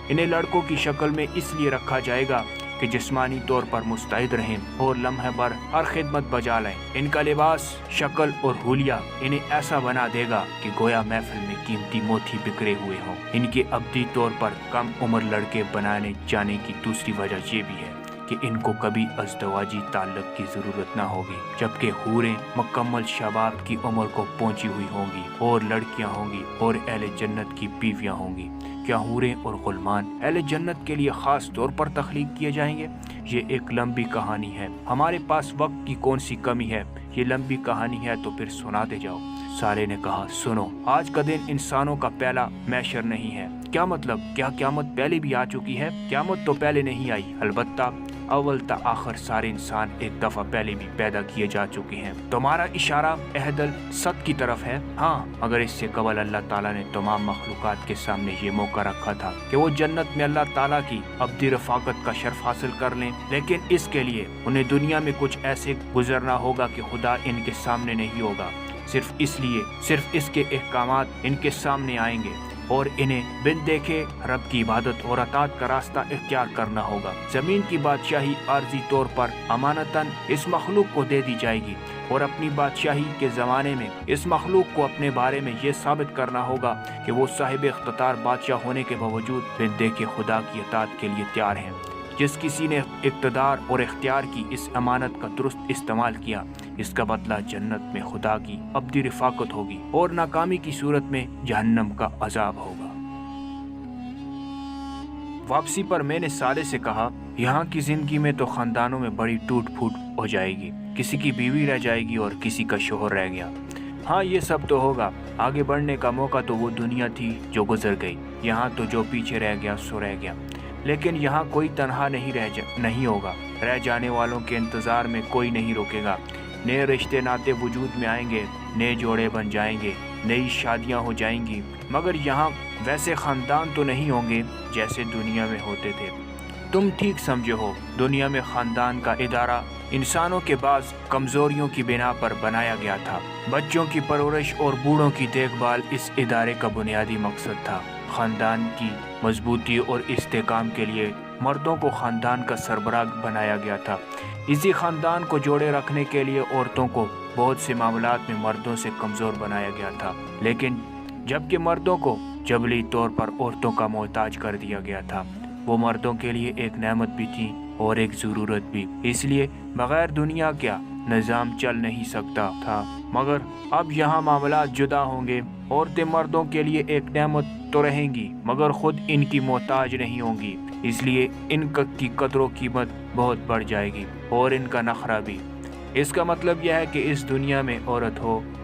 انہیں لڑکوں کی شکل میں اس لیے رکھا جائے گا کہ جسمانی طور پر مستعد رہیں اور لمحے بھر ہر خدمت بجا لیں۔ ان کا لباس، شکل اور حلیہ انہیں ایسا بنا دے گا کہ گویا محفل میں قیمتی موتی بکھرے ہوئے ہوں۔ ان کے ابدی طور پر کم عمر لڑکے بنانے جانے کی دوسری وجہ یہ بھی ہے کہ ان کو کبھی ازدواجی تعلق کی ضرورت نہ ہوگی، جبکہ حوریں مکمل شباب کی عمر کو پہنچی ہوئی ہوں گی اور لڑکیاں ہوں گی اور اہل جنت کی بیویاں ہوں گی۔ کیا حوریں اور غلمان اہل جنت کے لیے خاص طور پر تخلیق کیے جائیں گے؟ یہ ایک لمبی کہانی ہے، ہمارے پاس وقت کی کون سی کمی ہے؟ یہ لمبی کہانی ہے تو پھر سناتے جاؤ۔ سالے نے کہا، سنو، آج کا دن انسانوں کا پہلا محشر نہیں ہے۔ کیا مطلب؟ کیا قیامت پہلے بھی آ چکی ہے؟ قیامت تو پہلے نہیں آئی، البتہ اول تا آخر سارے انسان ایک دفعہ پہلے بھی پیدا کیے جا چکے ہیں۔ تمہارا اشارہ عہد الصد کی طرف ہے؟ ہاں، مگر اس سے قبل اللہ تعالیٰ نے تمام مخلوقات کے سامنے یہ موقع رکھا تھا کہ وہ جنت میں اللہ تعالیٰ کی ابدی رفاقت کا شرف حاصل کر لیں، لیکن اس کے لیے انہیں دنیا میں کچھ ایسے گزرنا ہوگا کہ خدا ان کے سامنے نہیں ہوگا۔ صرف اس کے احکامات ان کے سامنے آئیں گے اور انہیں بن دیکھے رب کی عبادت اور اطاعت کا راستہ اختیار کرنا ہوگا۔ زمین کی بادشاہی عارضی طور پر امانتاً اس مخلوق کو دے دی جائے گی اور اپنی بادشاہی کے زمانے میں اس مخلوق کو اپنے بارے میں یہ ثابت کرنا ہوگا کہ وہ صاحب اختیار بادشاہ ہونے کے باوجود بن دیکھے خدا کی اطاعت کے لیے تیار ہیں۔ جس کسی نے اقتدار اور اختیار کی اس امانت کا درست استعمال کیا، اس کا بدلہ جنت میں خدا کی ابدی رفاقت ہوگی اور ناکامی کی صورت میں جہنم کا عذاب ہوگا۔ واپسی پر میں نے سالے سے کہا، یہاں کی زندگی میں تو خاندانوں میں بڑی ٹوٹ پھوٹ ہو جائے گی، کسی کی بیوی رہ جائے گی اور کسی کا شوہر رہ گیا۔ ہاں، یہ سب تو ہوگا، آگے بڑھنے کا موقع تو وہ دنیا تھی جو گزر گئی، یہاں تو جو پیچھے رہ گیا سو رہ گیا۔ لیکن یہاں کوئی تنہا نہیں ہوگا، رہ جانے والوں کے انتظار میں کوئی نہیں روکے گا۔ نئے رشتے ناتے وجود میں آئیں گے، نئے جوڑے بن جائیں گے، نئی شادیاں ہو جائیں گی، مگر یہاں ویسے خاندان تو نہیں ہوں گے جیسے دنیا میں ہوتے تھے۔ تم ٹھیک سمجھے ہو، دنیا میں خاندان کا ادارہ انسانوں کے بعض کمزوریوں کی بنا پر بنایا گیا تھا۔ بچوں کی پرورش اور بوڑھوں کی دیکھ بھال اس ادارے کا بنیادی مقصد تھا۔ خاندان کی مضبوطی اور استحکام کے لیے مردوں کو خاندان کا سربراہ بنایا گیا تھا۔ اسی خاندان کو جوڑے رکھنے کے لیے عورتوں کو بہت سے معاملات میں مردوں سے کمزور بنایا گیا تھا، لیکن جبکہ مردوں کو جبلی طور پر عورتوں کا محتاج کر دیا گیا تھا، وہ مردوں کے لیے ایک نعمت بھی تھی اور ایک ضرورت بھی۔ اس لیے بغیر دنیا کا نظام چل نہیں سکتا تھا، مگر اب یہاں معاملات جدا ہوں گے۔ عورتیں مردوں کے لیے ایک نعمت تو رہیں گی، مگر خود ان کی محتاج نہیں ہوں گی، اس لیے ان کی قدر و قیمت بہت بڑھ جائے گی اور ان کا نخرہ بھی۔ اس کا مطلب یہ ہے کہ اس دنیا میں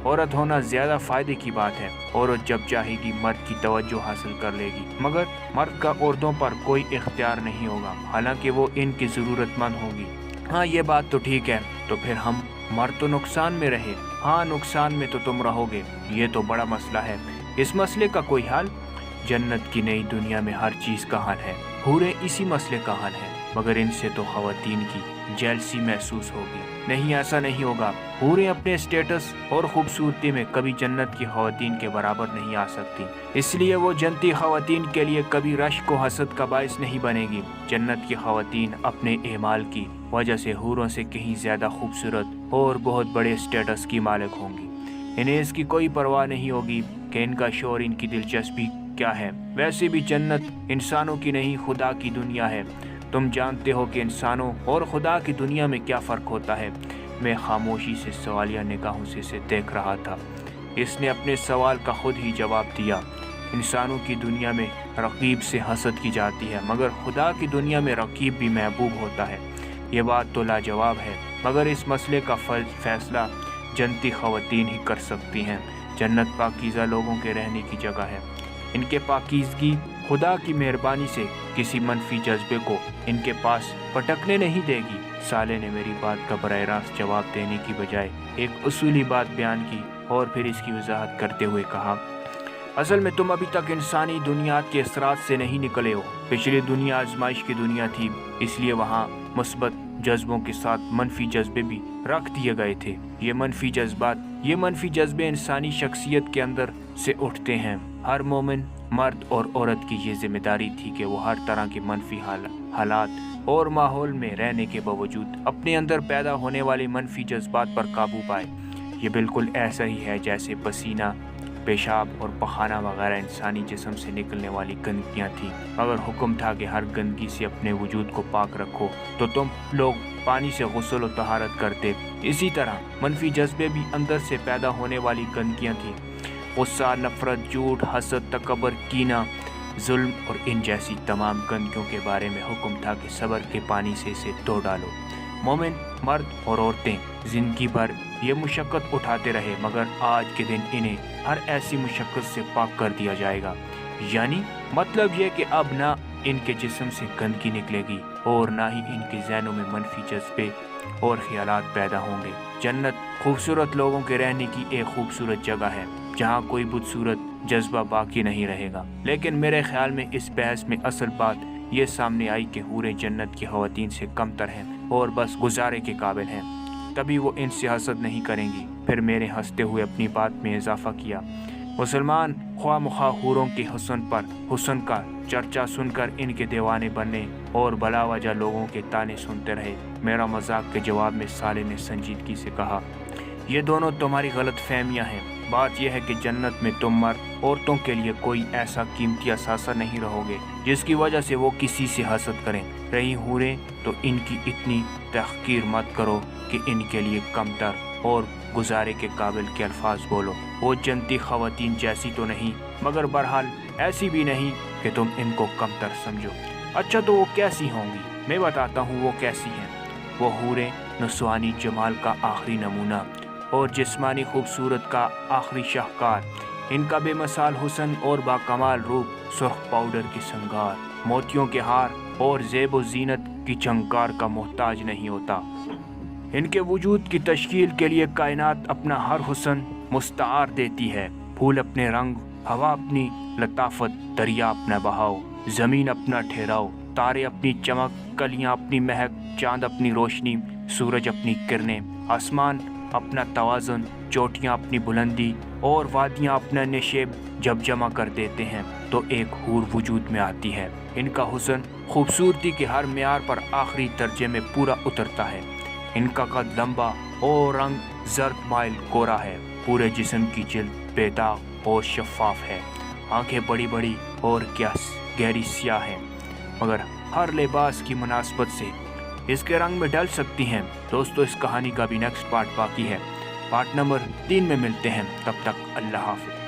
عورت ہونا زیادہ فائدے کی بات ہے۔ عورت جب چاہے گی مرد کی توجہ حاصل کر لے گی، مگر مرد کا عورتوں پر کوئی اختیار نہیں ہوگا، حالانکہ وہ ان کی ضرورت مند ہوگی۔ ہاں، یہ بات تو ٹھیک ہے، تو پھر ہم مرد تو نقصان میں رہے۔ ہاں، نقصان میں تو تم رہو گے، یہ تو بڑا مسئلہ ہے۔ اس مسئلے کا کوئی حل؟ جنت کی نئی دنیا میں ہر چیز کا حل ہے، حوریں اسی مسئلے کا حل ہے، مگر ان سے تو خواتین کی جیلسی محسوس ہوگی۔ نہیں، ایسا نہیں ہوگا، حوریں اپنے اسٹیٹس اور خوبصورتی میں کبھی جنت کی خواتین کے برابر نہیں آ سکتی، اس لیے وہ جنتی خواتین کے لیے کبھی رشک و حسد کا باعث نہیں بنے گی۔ جنت کی خواتین اپنے اعمال کی وجہ سے حوروں سے کہیں زیادہ خوبصورت اور بہت بڑے اسٹیٹس کی مالک ہوں گی۔ انہیں اس کی کوئی پرواہ نہیں ہوگی کہ ان کا شوہر ان کی دلچسپی کیا ہے۔ ویسے بھی جنت انسانوں کی نہیں، خدا کی دنیا ہے۔ تم جانتے ہو کہ انسانوں اور خدا کی دنیا میں کیا فرق ہوتا ہے۔ میں خاموشی سے سوالیہ نگاہوں سے اسے دیکھ رہا تھا۔ اس نے اپنے سوال کا خود ہی جواب دیا۔ انسانوں کی دنیا میں رقیب سے حسد کی جاتی ہے، مگر خدا کی دنیا میں رقیب بھی محبوب ہوتا ہے۔ یہ بات تو لاجواب ہے۔ مگر اس مسئلے کا فیصلہ جنتی خواتین ہی کر سکتی ہیں۔ جنت پاکیزہ لوگوں کے رہنے کی جگہ ہے۔ ان کے پاکیزگی خدا کی مہربانی سے کسی منفی جذبے کو ان کے پاس پٹکنے نہیں دے گی۔ سالے نے میری بات کا براہ راست جواب دینے کی بجائے ایک اصولی بات بیان کی اور پھر اس کی وضاحت کرتے ہوئے کہا، اصل میں تم ابھی تک انسانی دنیات کے اثرات سے نہیں نکلے ہو۔ پچھلی دنیا آزمائش کی دنیا تھی، اس لیے وہاں مثبت جذبوں کے ساتھ منفی جذبے بھی رکھ دیے گئے تھے۔ یہ منفی جذبے انسانی شخصیت کے اندر سے اٹھتے ہیں۔ ہر مومن مرد اور عورت کی یہ ذمہ داری تھی کہ وہ ہر طرح کے منفی حالات اور ماحول میں رہنے کے باوجود اپنے اندر پیدا ہونے والے منفی جذبات پر قابو پائے۔ یہ بالکل ایسا ہی ہے جیسے پسینہ، پیشاب اور پخانہ وغیرہ انسانی جسم سے نکلنے والی گندگیاں تھیں۔ اگر حکم تھا کہ ہر گندگی سے اپنے وجود کو پاک رکھو تو تم لوگ پانی سے غسل و طہارت کرتے۔ اسی طرح منفی جذبے بھی اندر سے پیدا ہونے والی گندگیاں تھیں۔ غصہ، نفرت، جھوٹ، حسد، تکبر، کینہ، ظلم اور ان جیسی تمام گندگیوں کے بارے میں حکم تھا کہ صبر کے پانی سے اسے دھو ڈالو۔ مومن مرد اور عورتیں زندگی بھر یہ مشقت اٹھاتے رہے، مگر آج کے دن انہیں ہر ایسی مشقت سے پاک کر دیا جائے گا۔ یعنی مطلب یہ کہ اب نہ ان کے جسم سے گندگی نکلے گی اور نہ ہی ان کے ذہنوں میں منفی جذبے اور خیالات پیدا ہوں گے۔ جنت خوبصورت لوگوں کے رہنے کی ایک خوبصورت جگہ ہے جہاں کوئی بدصورت جذبہ باقی نہیں رہے گا۔ لیکن میرے خیال میں اس بحث میں اصل بات یہ سامنے آئی کہ حوریں جنت کی خواتین سے کم تر ہیں اور بس گزارے کے قابل ہیں، تبھی وہ ان سے حسد نہیں کریں گی۔ پھر میرے ہنستے ہوئے اپنی بات میں اضافہ کیا، مسلمان خواہ مخواہ حوروں کے حسن کا چرچا سن کر ان کے دیوانے بننے اور بلا وجہ لوگوں کے تانے سنتے رہے۔ میرا مذاق کے جواب میں سالے نے سنجیدگی سے کہا، یہ دونوں تمہاری غلط فہمیاں ہیں۔ بات یہ ہے کہ جنت میں تم مرد عورتوں کے لیے کوئی ایسا قیمتی اثاثہ نہیں رہو گے جس کی وجہ سے وہ کسی سے حسد کریں۔ رہی حوریں تو ان کی اتنی تحقیر مت کرو کہ ان کے لیے کم تر اور گزارے کے قابل کے الفاظ بولو۔ وہ جنتی خواتین جیسی تو نہیں، مگر بہرحال ایسی بھی نہیں کہ تم ان کو کم تر سمجھو۔ اچھا تو وہ کیسی ہوں گی؟ میں بتاتا ہوں وہ کیسی ہیں۔ وہ حوریں نسوانی جمال کا آخری نمونہ اور جسمانی خوبصورت کا آخری شاہکار۔ ان کا بے مثال حسن اور باکمال روپ سرخ پاؤڈر کی سنگار، موتیوں کے ہار اور زیب و زینت کی جھنکار کا محتاج نہیں ہوتا۔ ان کے وجود کی تشکیل کے لیے کائنات اپنا ہر حسن مستعار دیتی ہے۔ پھول اپنے رنگ، ہوا اپنی لطافت، دریا اپنا بہاؤ، زمین اپنا ٹھہراؤ، تارے اپنی چمک، کلیاں اپنی مہک، چاند اپنی روشنی، سورج اپنی کرنیں، آسمان اپنا توازن، چوٹیاں اپنی بلندی اور وادیاں اپنا نشیب جب جمع کر دیتے ہیں تو ایک حور وجود میں آتی ہے۔ ان کا حسن خوبصورتی کے ہر معیار پر آخری درجے میں پورا اترتا ہے۔ ان کا قد لمبا اور رنگ زرد مائل گورا ہے۔ پورے جسم کی جلد بے داغ اور شفاف ہے۔ آنکھیں بڑی بڑی اور گہری سیاہ ہیں، مگر ہر لباس کی مناسبت سے اس کے رنگ میں ڈل سکتی ہیں۔ دوستو اس کہانی کا بھی نیکسٹ پارٹ باقی ہے۔ پارٹ نمبر 3 میں ملتے ہیں، تب تک اللہ حافظ۔